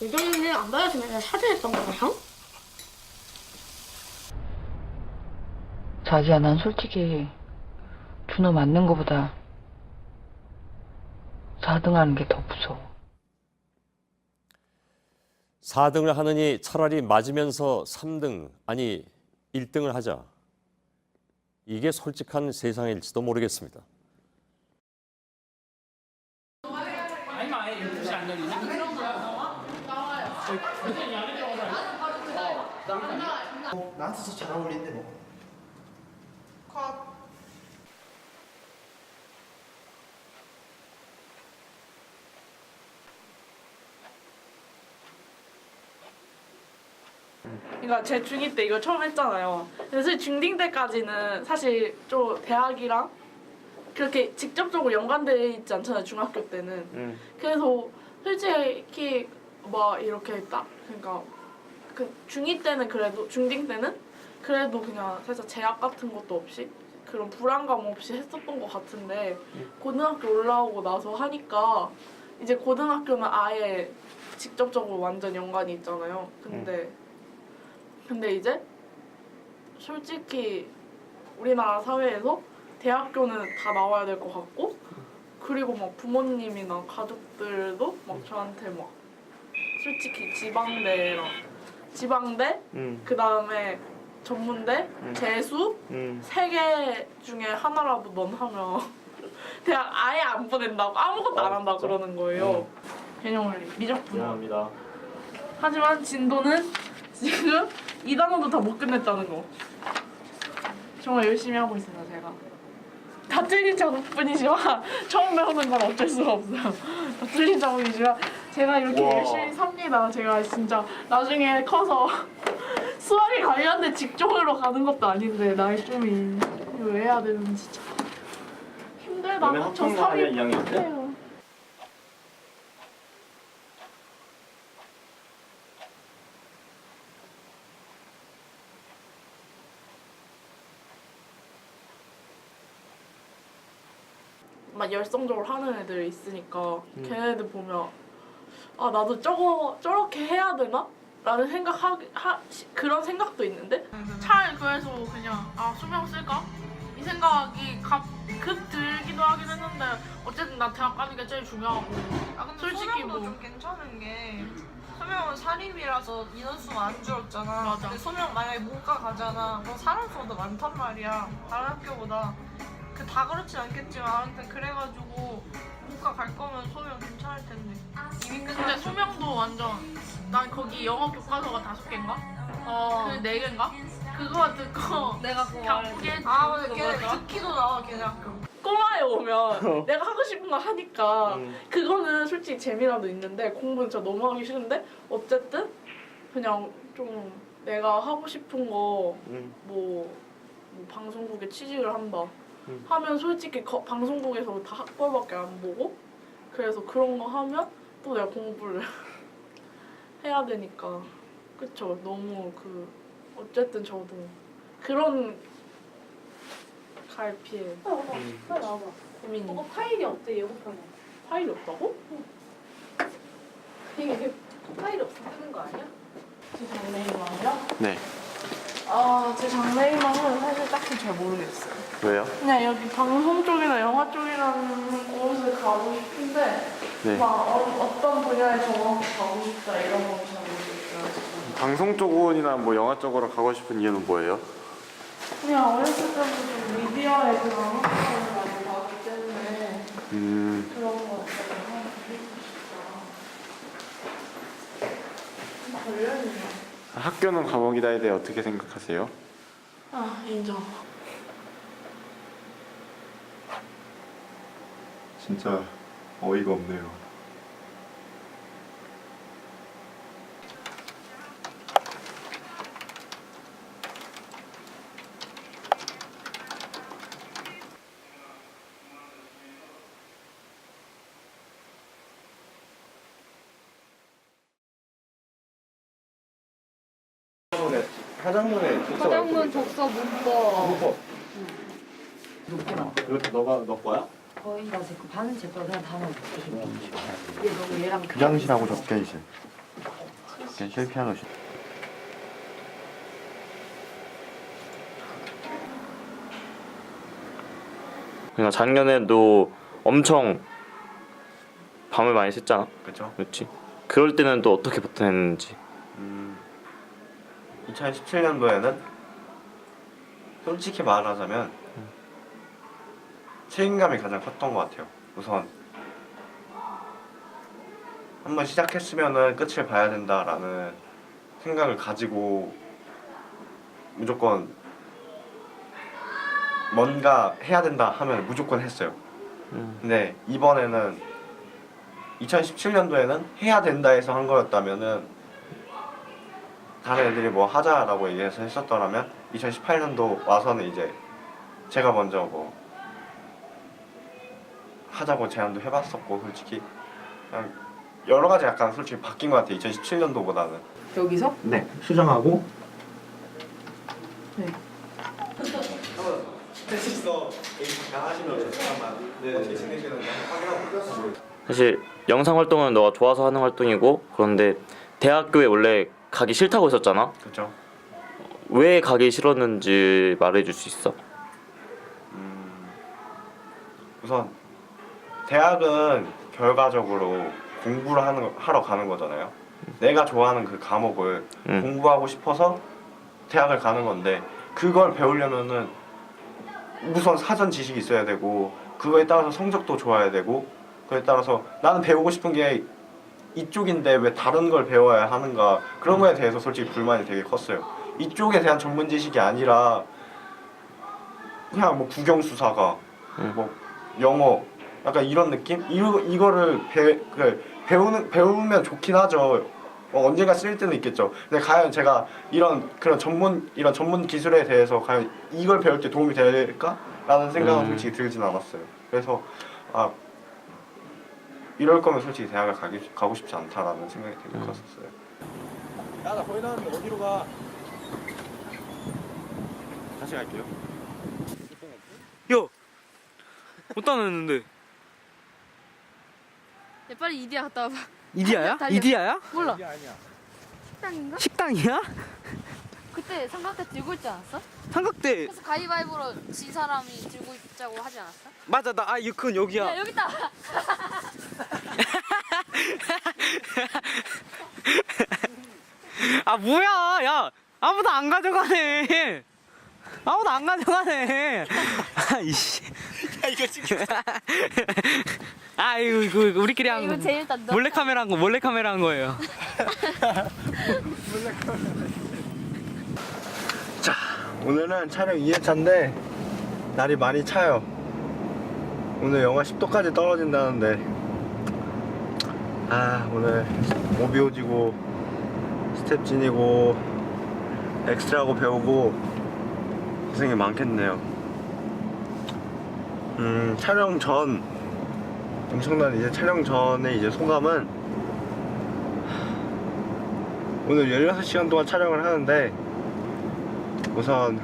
예전에는 안 받아주면 사죄했던 거예요? 자지야, 난 솔직히 준호 맞는 거보다 4등 하는 게 더 무서워. 4등을 하느니 차라리 맞으면서 3등, 아니 1등을 하자. 이게 솔직한 세상일지도 모르겠습니다. 나한테서 잘 어울리는데 뭐. 그러니까 제 중2 때 이거 처음 했잖아요. 그래서 중1 때까지는 사실 좀 대학이랑 그렇게 직접적으로 연관돼 있지 않잖아요. 중학교 때는. 그래서 솔직히 막 이렇게 딱 그러니까 그 중2 때는 그래도 중1 때는 그래도 그냥 살짝 제약 같은 것도 없이 그런 불안감 없이 했었던 것 같은데 고등학교 올라오고 나서 하니까 이제 고등학교는 아예 직접적으로 완전 연관이 있잖아요. 근데 이제 솔직히 우리나라 사회에서 대학교는 다 나와야 될 것 같고 그리고 막 부모님이나 가족들도 막 저한테 막 솔직히 지방대 그 다음에 전문대 재수 세 개 중에 하나라도 넌 하면 대학 아예 안 보낸다고 아무것도 안 한다고 그러는 거예요. 개념원리 미적분야. 미안합니다. 하지만 진도는 지금 2단원도 다 못 끝냈다는 거. 정말 열심히 하고 있습니다, 제가. 다 틀린 작업뿐이지만 처음 배우는 건 어쩔 수가 없어요. 다 틀린 작업이지만 제가 이렇게 열심히 삽니다. 제가 진짜 나중에 커서 수학에 관련된 직종으로 가는 것도 아닌데 나이 좀이 이거 왜 해야 되는지 진짜 힘들다. 너네 저 합창단 아니야, 삽입 2학년 때? 못해요. 막 열성적으로 하는 애들 있으니까 걔네들 보면 아 나도 저렇게 해야 되나? 라는 그런 생각도 있는데 차라리 그래서 그냥 아 수명 쓸까? 이 생각이 급 들기도 하긴 했는데 어쨌든 나 대학 가는 게 제일 중요하고 아 근데 솔직히 소명도 뭐 좀 괜찮은 게 소명은 사립이라서 인원수가 안 줄었잖아. 맞아. 근데 소명 만약에 문과 가잖아. 그럼 사람 수가 더 많단 말이야. 다른 학교보다. 그 다 그렇진 않겠지만 아무튼 그래가지고 문과 갈 거면 소명 괜찮을 텐데. 이미 근데 끝났어. 수명도 완전 난 거기 영어 교과서가 5개인가? 그 4개인가? 그거 듣고 내가 그거 그냥 말해. 포기했지. 아 근데 걔네 그거였다. 듣기도 나와 걔네 학교. 꼬마에 오면 내가 하고 싶은 거 하니까 그거는 솔직히 재미라도 있는데 공부는 진짜 너무 하기 싫은데 어쨌든 그냥 좀 내가 하고 싶은 거 뭐 방송국에 취직을 한다 하면 솔직히 방송국에서 다 학벌밖에 안 보고 그래서 그런 거 하면 또 내가 공부를 해야 되니까 그쵸. 너무 어쨌든 저도 그런 갈피에 빨리 나와봐. 고민이. 저거 파일이 없대, 예고편에. 파일이 없다고? 이게 파일이 없어 뜨는 거 아니야? 제 장래희망이요? 네. 제 장래희망은 사실 딱히 잘 모르겠어요. 왜요? 그냥 여기 방송 쪽이나 영화 쪽이라는 곳을 가고 싶은데 네. 막 어떤 분야에 정확히 가고 싶다 이런 건 잘 모르겠어요. 지금. 방송 쪽이나 뭐 영화 쪽으로 가고 싶은 이유는 뭐예요? 그냥 어렸을 때부터 좀 미디어에 그런 학교를 많이 가기 때문에 그런 거 같아요. 해보고 싶다. 관련이네. 학교는 감옥이다에 대해 어떻게 생각하세요? 아 인정. 진짜 어이가 없네요. 화장문에 화장문, 독서, 문법. 이것도 너 거야? 거의 다 제 거, 반은 제 거, 그냥 다 넣어볼게. 얘 너무 얘랑 교장실하고 접견실. 실 피아노. 그러니까 작년에도 엄청 밤을 많이 샜잖아. 그렇죠. 그렇지. 그럴 때는 또 어떻게 버텨냈는지. 2017년도에는 솔직히 말하자면 책임감이 가장 컸던 것 같아요. 우선 한번 시작했으면은 끝을 봐야 된다라는 생각을 가지고 무조건 뭔가 해야 된다 하면 무조건 했어요. 근데 이번에는 2017년도에는 해야 된다 해서 한 거였다면은 다른 애들이 뭐 하자라고 얘기해서 했었더라면 2018년도 와서는 이제 제가 먼저 뭐 하자고 제안도 해봤었고 솔직히 그냥 여러 가지 약간 솔직히 바뀐 것 같아요. 2017년도보다는. 여기서? 네, 수정하고. 네. 사실 영상 활동은 너가 좋아서 하는 활동이고 그런데 대학교에 원래 가기 싫다고 했었잖아. 그렇죠. 왜 가기 싫었는지 말해줄 수 있어? 우선 대학은 결과적으로 공부를 하러 가는 거잖아요. 내가 좋아하는 그 과목을 공부하고 싶어서 대학을 가는 건데 그걸 배우려면은 우선 사전 지식이 있어야 되고 그거에 따라서 성적도 좋아야 되고 그에 따라서 나는 배우고 싶은 게 이쪽인데 왜 다른 걸 배워야 하는가 그런 거에 대해서 솔직히 불만이 되게 컸어요. 이쪽에 대한 전문 지식이 아니라 그냥 뭐 국영수사가 뭐 영어 약간 이런 느낌? 이거를 배우면 좋긴 하죠. 언젠가 쓸 때는 있겠죠. 근데 과연 제가 이런 전문 기술에 대해서 과연 이걸 배울 때 도움이 될까라는 생각은 솔직히 들진 않았어요. 그래서 이럴 거면 솔직히 대학을 가고 싶지 않다라는 생각이 되게 컸었어요. 야, 나 거기 나왔는데 어디로 가? 다시 갈게요. 야! 어디다 놨는데? 야, 빨리 이디야 갔다 와봐. 이디야야? 달려. 이디야야? 몰라. 식당인가? 식당이야? 그때 삼각대 들고 있지 않았어? 삼각대. 그래서 가위바위보로 진 사람이 들고 있자고 하지 않았어? 맞아, 그건 여기야. 야, 여기 있다. 아, 뭐야! 야! 아무도 안 가져가네! 아무도 안 가져가네! 아이씨. 야, 이거 지금. 아, 이거 우리끼리 한 거. 이거 제일 딴 너. 몰래카메라 한 거예요. 자, 오늘은 촬영 2회차인데 날이 많이 차요. 오늘 영하 10도까지 떨어진다는데 오늘 오비오지고 스텝진이고 엑스트라고 배우고 고생이 많겠네요. 촬영 전 엄청난 이제 촬영 전에 이제 소감은 오늘 16시간 동안 촬영을 하는데 우선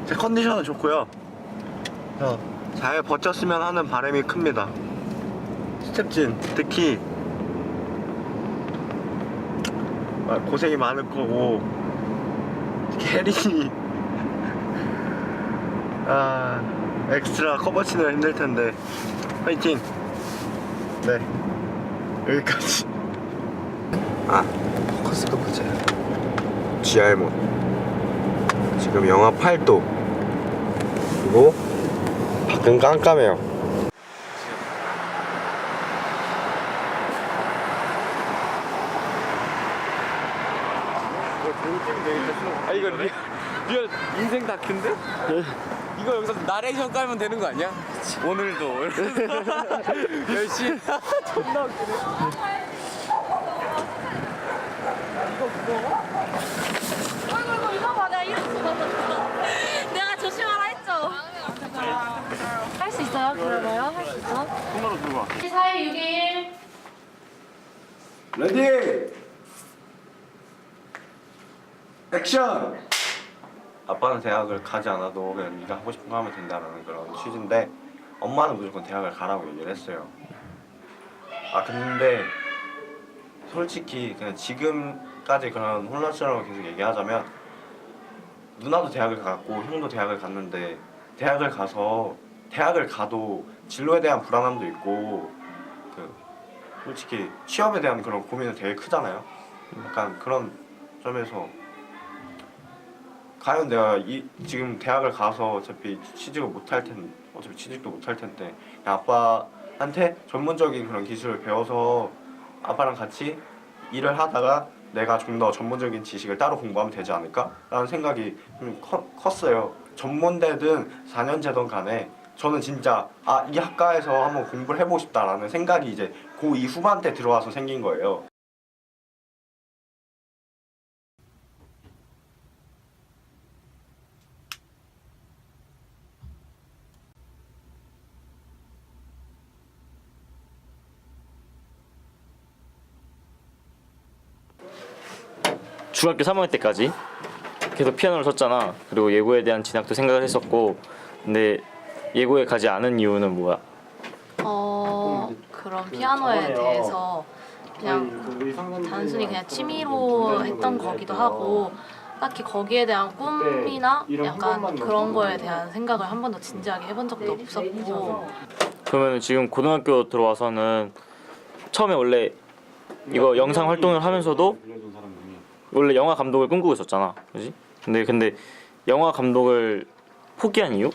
제 컨디션은 좋고요. 그래서 잘 버텼으면 하는 바람이 큽니다. 스텝진 특히 고생이 많을 거고 특히 혜린이 엑스트라 커버치는 힘들 텐데 화이팅! 네, 여기까지. 포커스가 보자. GR 모드 지금 영하 8도 그리고 밖은 깜깜해요. 이거 리얼 인생 다큐인데? 이거 여기서 나레이션 깔면 되는 거 아니야? 오늘도 열심히 존나 웃기네. 어이구, 이거 봐. 내가 이랬어. 내가 조심하라 했죠. 할 수 있어요? 그러나요? 할 수 있어? 통화로 들고 와. 4일 6일. 레디! 액션! 아빠는 대학을 가지 않아도 그냥 네가 하고 싶은 거 하면 된다는 그런 취지인데 엄마는 무조건 대학을 가라고 얘기를 했어요. 근데 솔직히 그냥 지금까지 그런 혼란스러운 걸 계속 얘기하자면 누나도 대학을 갔고 형도 대학을 갔는데 대학을 가도 진로에 대한 불안함도 있고 그 솔직히 취업에 대한 그런 고민은 되게 크잖아요. 약간 그런 점에서 과연 내가 지금 대학을 가서 어차피 취직도 못할 텐데 그냥 아빠한테 전문적인 그런 기술을 배워서 아빠랑 같이 일을 하다가 내가 좀 더 전문적인 지식을 따로 공부하면 되지 않을까라는 생각이 좀 컸어요. 전문대든 4년제든 간에 저는 진짜 이 학과에서 한번 공부를 해보고 싶다라는 생각이 이제 고2 후반 때 들어와서 생긴 거예요. 중학교 3학년 때까지 계속 피아노를 쳤잖아. 그리고 예고에 대한 진학도 생각을 했었고, 근데 예고에 가지 않은 이유는 뭐야? 그런 피아노에 대해서 그냥 단순히 그냥 취미로 했던 거기도 하고 딱히 거기에 대한 꿈이나 약간 그런 거에 대한 생각을 한 번도 진지하게 해본 적도 없었고. 그러면 지금 고등학교 들어와서는 처음에 원래 이거 영상 활동을 하면서도 원래 영화 감독을 꿈꾸고 있었잖아, 그지? 근데 영화 감독을 포기한 이유?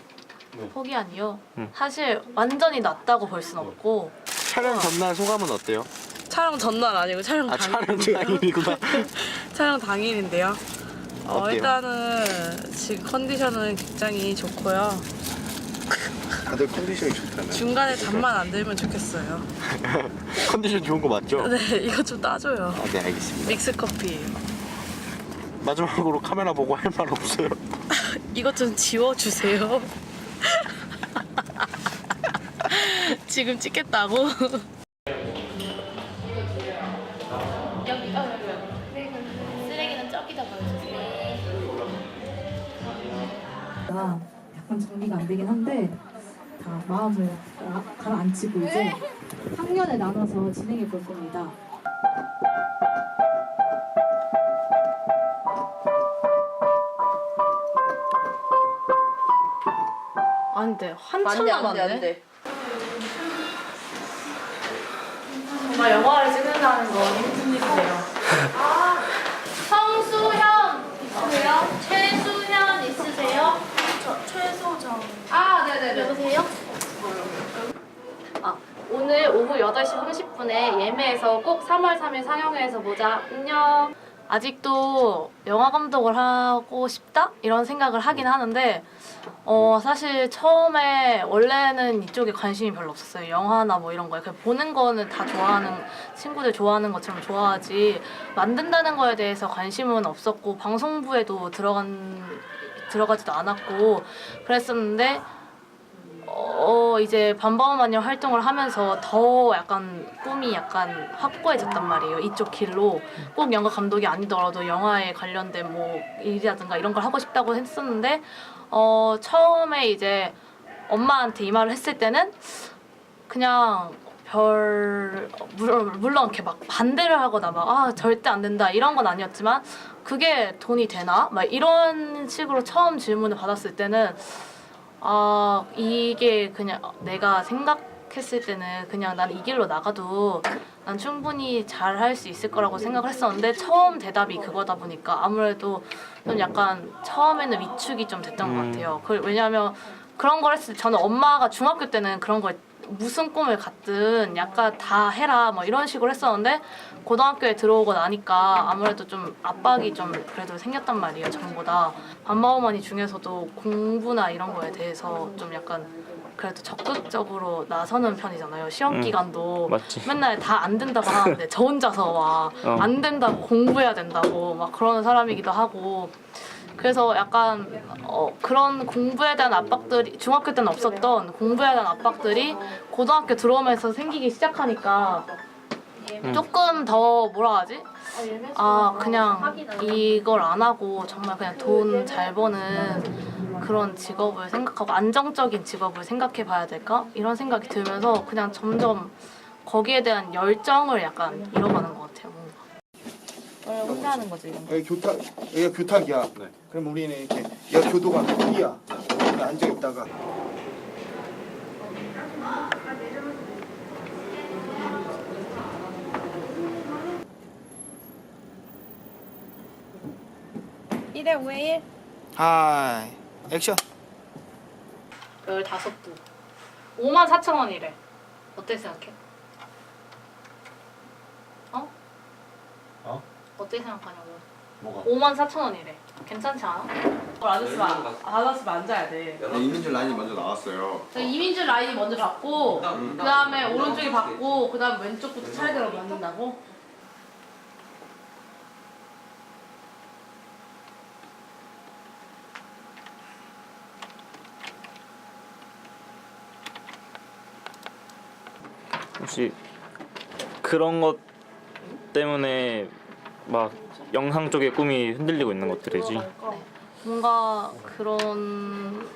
포기한 이유? 사실 완전히 낫다고 볼 순 없고. 촬영 전날 소감은 어때요? 촬영 전날 아니고 촬영 당일이구나. 촬영 당일인데요. 어때요? 일단은 지금 컨디션은 굉장히 좋고요. 다들 컨디션이 좋다네. 중간에 잠만 안 들면 좋겠어요. 컨디션 좋은 거 맞죠? 네, 이거 좀 따줘요. 네, 알겠습니다. 믹스 커피. 마지막으로 카메라 보고 할 말 없어요? 이것 좀 지워주세요. 지금 찍겠다고? 쓰레기는 저기다 버려주세요. 약간 정리가 안 되긴 한데 다 마음을 가라앉히고 이제 학년에 나눠서 진행해 볼 겁니다. 안 돼. 한참 남았네. 정말 영화를 찍는다는 건 힘든 일이에요. 성수현 있으세요? 최수현 있으세요? 최소정. 네네. 여보세요? 오늘 오후 8시 30분에 예매해서 꼭 3월 3일 상영회에서 보자. 안녕. 아직도 영화 감독을 하고 싶다? 이런 생각을 하긴 하는데 사실 처음에 원래는 이쪽에 관심이 별로 없었어요. 영화나 뭐 이런 거에. 그냥 보는 거는 다 좋아하는, 친구들 좋아하는 것처럼 좋아하지 만든다는 거에 대해서 관심은 없었고 방송부에도 들어가지도 않았고 그랬었는데 이제 밤밤마녀 활동을 하면서 더 약간 꿈이 약간 확고해졌단 말이에요. 이쪽 길로 꼭 영화 감독이 아니더라도 영화에 관련된 뭐 일이라든가 이런 걸 하고 싶다고 했었는데 처음에 이제 엄마한테 이 말을 했을 때는 그냥 물론 이렇게 막 반대를 하거나 막 절대 안 된다 이런 건 아니었지만 그게 돈이 되나? 막 이런 식으로 처음 질문을 받았을 때는 이게 그냥 내가 생각했을 때는 그냥 난 이 길로 나가도 난 충분히 잘 할 수 있을 거라고 생각을 했었는데 처음 대답이 그거다 보니까 아무래도 좀 약간 처음에는 위축이 좀 됐던 것 같아요. 왜냐하면 그런 걸 했을 때 저는 엄마가 중학교 때는 그런 걸 무슨 꿈을 갖든 약간 다 해라 뭐 이런 식으로 했었는데 고등학교에 들어오고 나니까 아무래도 좀 압박이 좀 그래도 생겼단 말이에요. 전보다. 밤마오머니 중에서도 공부나 이런 거에 대해서 좀 약간 그래도 적극적으로 나서는 편이잖아요. 시험 기간도 맞지. 맨날 다 안 된다고 하는데 저 혼자서 막 안 된다고 공부해야 된다고 막 그러는 사람이기도 하고 그래서 약간 그런 공부에 대한 압박들이 중학교 때는 없었던 공부에 대한 압박들이 고등학교 들어오면서 생기기 시작하니까 조금 더 뭐라 하지? 그냥 이걸 안 하고 정말 그냥 돈 잘 버는 그런 직업을 생각하고 안정적인 직업을 생각해 봐야 될까? 이런 생각이 들면서 그냥 점점 거기에 대한 열정을 약간 잃어가는 것 같아요. 뭔가. 혼자 하는 거지 이런 거. 여기가 교탁이야. 그럼 우리는 이렇게 여기가 교도관 이야. 앉아 있다가. 하이 액션. 15부 54,000원이래. 어떻게 생각해? 어? 어? 어떻게 생각하냐고. 뭐가? 54,000원이래. 괜찮지 않아? 받았으면 앉아야 돼. 이민준 라인이 먼저 나왔어요. 이민준 라인이 먼저 받고 그 다음에 오른쪽이 받고 그 다음 왼쪽부터 차례대로 받는다고? 혹시 그런 것 때문에 막 영상 쪽의 꿈이 흔들리고 있는 것들이지? 뭔가 그런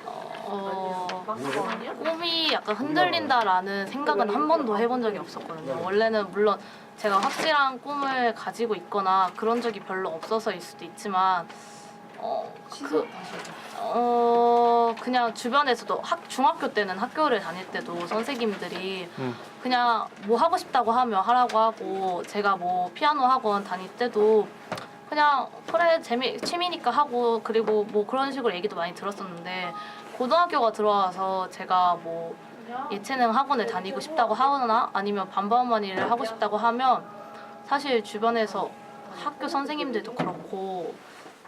꿈이 약간 흔들린다라는 생각은 한 번도 해본 적이 없었거든요. 원래는 물론 제가 확실한 꿈을 가지고 있거나 그런 적이 별로 없어서일 수도 있지만 그냥 주변에서도 중학교 때는 학교를 다닐 때도 선생님들이 그냥 뭐 하고 싶다고 하면 하라고 하고 제가 뭐 피아노 학원 다닐 때도 그냥 그래 취미니까 하고 그리고 뭐 그런 식으로 얘기도 많이 들었었는데 고등학교가 들어와서 제가 뭐 예체능 학원을 다니고 싶다고 하거나 아니면 반반만 일을 하고 싶다고 하면 사실 주변에서 학교 선생님들도 그렇고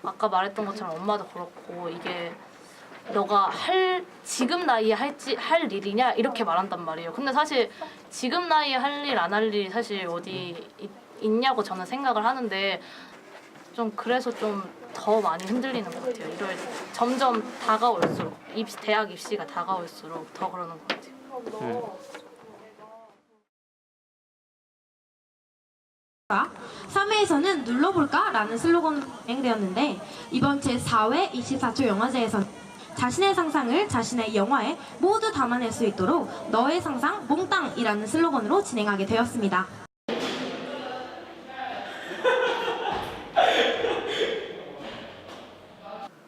아까 말했던 것처럼 엄마도 그렇고 이게 너가 지금 나이에 할 일이냐 이렇게 말한단 말이에요. 근데 사실 지금 나이에 할 일 안 할 일이 사실 어디 있냐고 저는 생각을 하는데 좀 그래서 좀 더 많이 흔들리는 것 같아요. 이럴 점점 다가올수록 대학 입시가 다가올수록 더 그러는 것 같아요. 3회에서는 눌러볼까? 라는 슬로건으로 진행되었는데 이번 제4회 24초 영화제에서는 자신의 상상을 자신의 영화에 모두 담아낼 수 있도록 너의 상상 몽땅이라는 슬로건으로 진행하게 되었습니다.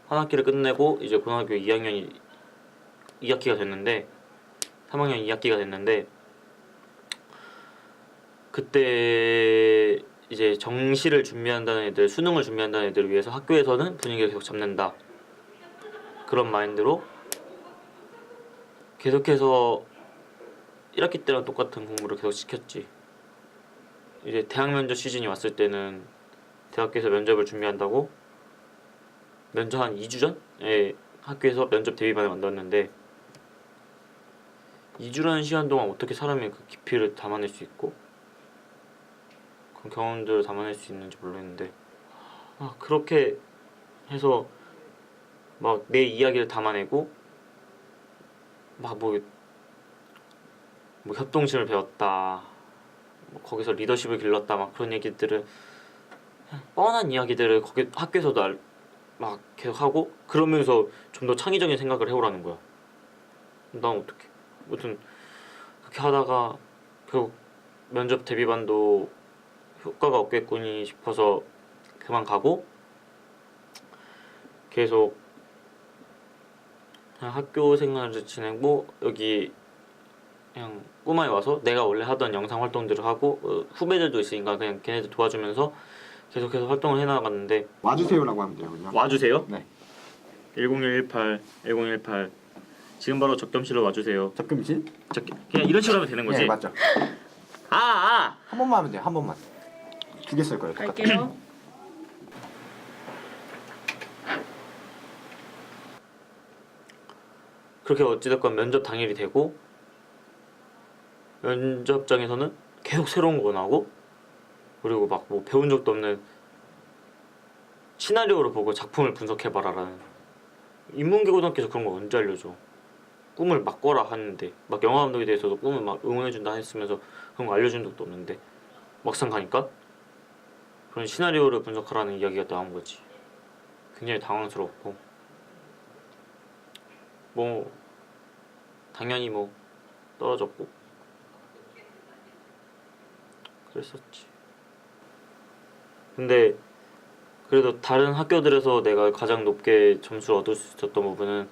한 학기를 끝내고 이제 고등학교 2학기가 됐는데 3학년 2학기가 됐는데 그때 이제 정시를 준비한다는 애들, 수능을 준비한다는 애들을 위해서 학교에서는 분위기를 계속 잡는다. 그런 마인드로 계속해서 1학기 때랑 똑같은 공부를 계속 시켰지. 이제 대학 면접 시즌이 왔을 때는 대학교에서 면접을 준비한다고 면접 한 2주 전에 학교에서 면접 대비반을 만들었는데 2주라는 시간 동안 어떻게 사람이 그 깊이를 담아낼 수 있고 그런 경험들을 담아낼 수 있는지 모르겠는데 그렇게 해서 막 내 이야기를 담아내고 막 뭐 협동심을 배웠다 뭐 거기서 리더십을 길렀다 막 그런 얘기들을 뻔한 이야기들을 거기 학교에서도 막 계속 하고 그러면서 좀 더 창의적인 생각을 해오라는 거야. 난 어떡해. 아무튼 그렇게 하다가 결국 면접 대비반도 효과가 없겠구니 싶어서 그만 가고 계속 그냥 학교 생활을 지내고 여기 그냥 꼬마에 와서 내가 원래 하던 영상 활동들을 하고 후배들도 있으니까 그냥 걔네들 도와주면서 계속해서 활동을 해나갔는데 와주세요라고 하면 돼요. 그냥. 와주세요? 네. 1018 지금 바로 적금실로 와주세요. 적금실? 그냥 이런 식으로 하면 되는 거지? 네, 맞죠. 한 번만 하면 돼요. 한 번만. 두 개 쓸 거예요. 갈게요. 그렇게 어찌됐건 면접 당일이 되고 면접장에서는 계속 새로운 거 나오고 그리고 막 뭐 배운 적도 없는 시나리오를 보고 작품을 분석해봐라라는 인문계고등학교에서 그런 거 언제 알려줘. 꿈을 막 꿔라 하는데 막 영화감독에 대해서도 꿈을 막 응원해준다 했으면서 그런 거 알려준 적도 없는데 막상 가니까 그런 시나리오를 분석하라는 이야기가 나온 거지. 굉장히 당황스럽고 뭐 당연히 뭐 떨어졌고 그랬었지. 근데 그래도 다른 학교들에서 내가 가장 높게 점수를 얻을 수 있었던 부분은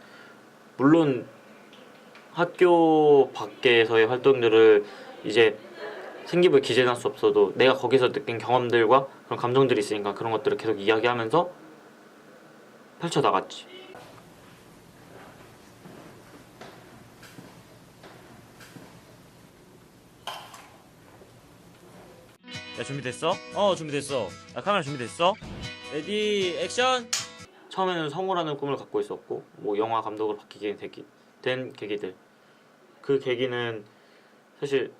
물론 학교 밖에서의 활동들을 이제 생기부에 기재할 수 없어도 내가 거기서 느낀 경험들과 그런 감정들이 있으니까 그런 것들을 계속 이야기하면서 펼쳐나갔지. 야 준비됐어? 준비됐어. 야 카메라 준비됐어? 레디 액션. 처음에는 성우라는 꿈을 갖고 있었고 뭐 영화 감독으로 바뀌게 된 계기들. 그 계기는 사실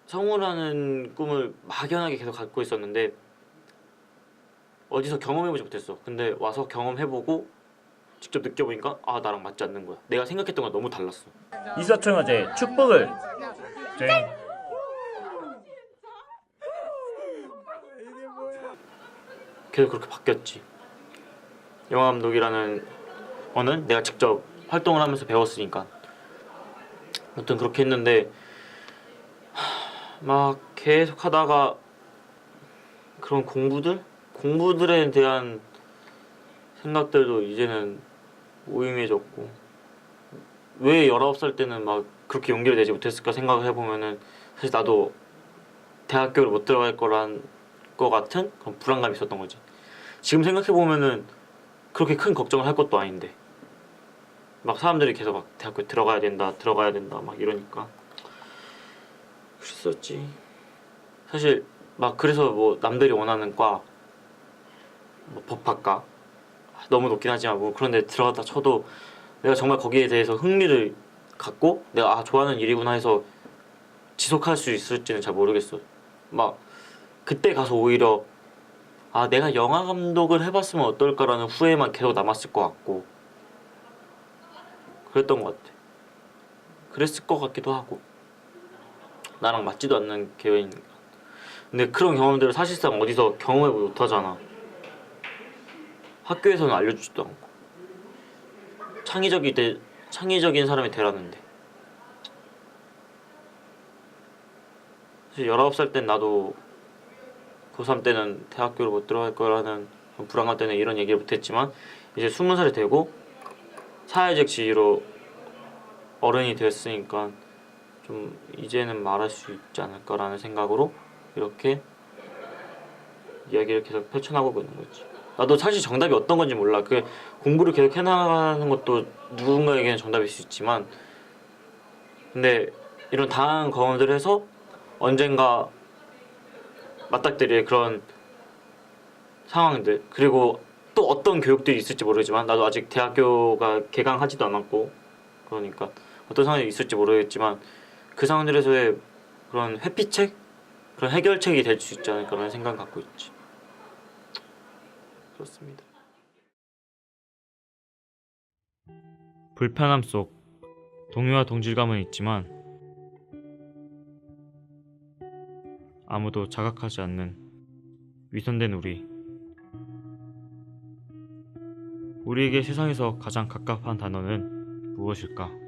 성우라는 꿈을 막연하게 계속 갖고 있었는데 어디서 경험해보지 못했어. 근데 와서 경험해보고 직접 느껴보니까 아 나랑 맞지 않는 거야. 내가 생각했던 건 너무 달랐어. 이사초 영화제 축복을. 계속 그렇게 바뀌었지. 영화 감독이라는 거는 내가 직접 활동을 하면서 배웠으니까 아무튼 그렇게 했는데 막 계속 하다가 그런 공부들에 대한 생각들도 이제는 오임해졌고 왜 19살 때는 막 그렇게 용기를 내지 못했을까 생각을 해보면은 사실 나도 대학교를 못 들어갈 거란 거 같은 그런 불안감이 있었던 거지. 지금 생각해보면은 그렇게 큰 걱정을 할 것도 아닌데 막 사람들이 계속 막 대학교 들어가야 된다 막 이러니까 그랬었지. 사실 막 그래서 뭐 남들이 원하는 과 뭐 법학과 너무 높긴 하지만 뭐 그런 데 들어갔다 쳐도 내가 정말 거기에 대해서 흥미를 갖고 내가 좋아하는 일이구나 해서 지속할 수 있을지는 잘 모르겠어. 막 그때 가서 오히려 내가 영화 감독을 해봤으면 어떨까라는 후회만 계속 남았을 것 같고 그랬던 것 같아. 그랬을 것 같기도 하고 나랑 맞지도 않는 계획이니까. 근데 그런 경험들을 사실상 어디서 경험해보지 못하잖아. 학교에서는 알려주지도 않고 창의적인 사람이 되라는데 사실 19살 땐 나도 고3 때는 대학교를 못 들어갈 거라는 불안감 때문에 이런 얘기를 못했지만 이제 20살이 되고 사회적 지위로 어른이 됐으니까 좀 이제는 말할 수 있지 않을까라는 생각으로 이렇게 이야기를 계속 펼쳐나가고 있는 거지. 나도 사실 정답이 어떤 건지 몰라. 그 공부를 계속 해나가는 것도 누군가에게는 정답일 수 있지만 근데 이런 다양한 경험들을 해서 언젠가 맞닥뜨릴 그런 상황들 그리고 또 어떤 교육들이 있을지 모르지만 나도 아직 대학교가 개강하지도 않았고 그러니까 어떤 상황이 있을지 모르겠지만 그 상황들에서의 그런 회피책? 그런 해결책이 될 수 있지 않을까라는 생각을 갖고 있지. 그렇습니다. 불편함 속 동요와 동질감은 있지만 아무도 자각하지 않는 위선된 우리에게 세상에서 가장 갑갑한 단어는 무엇일까?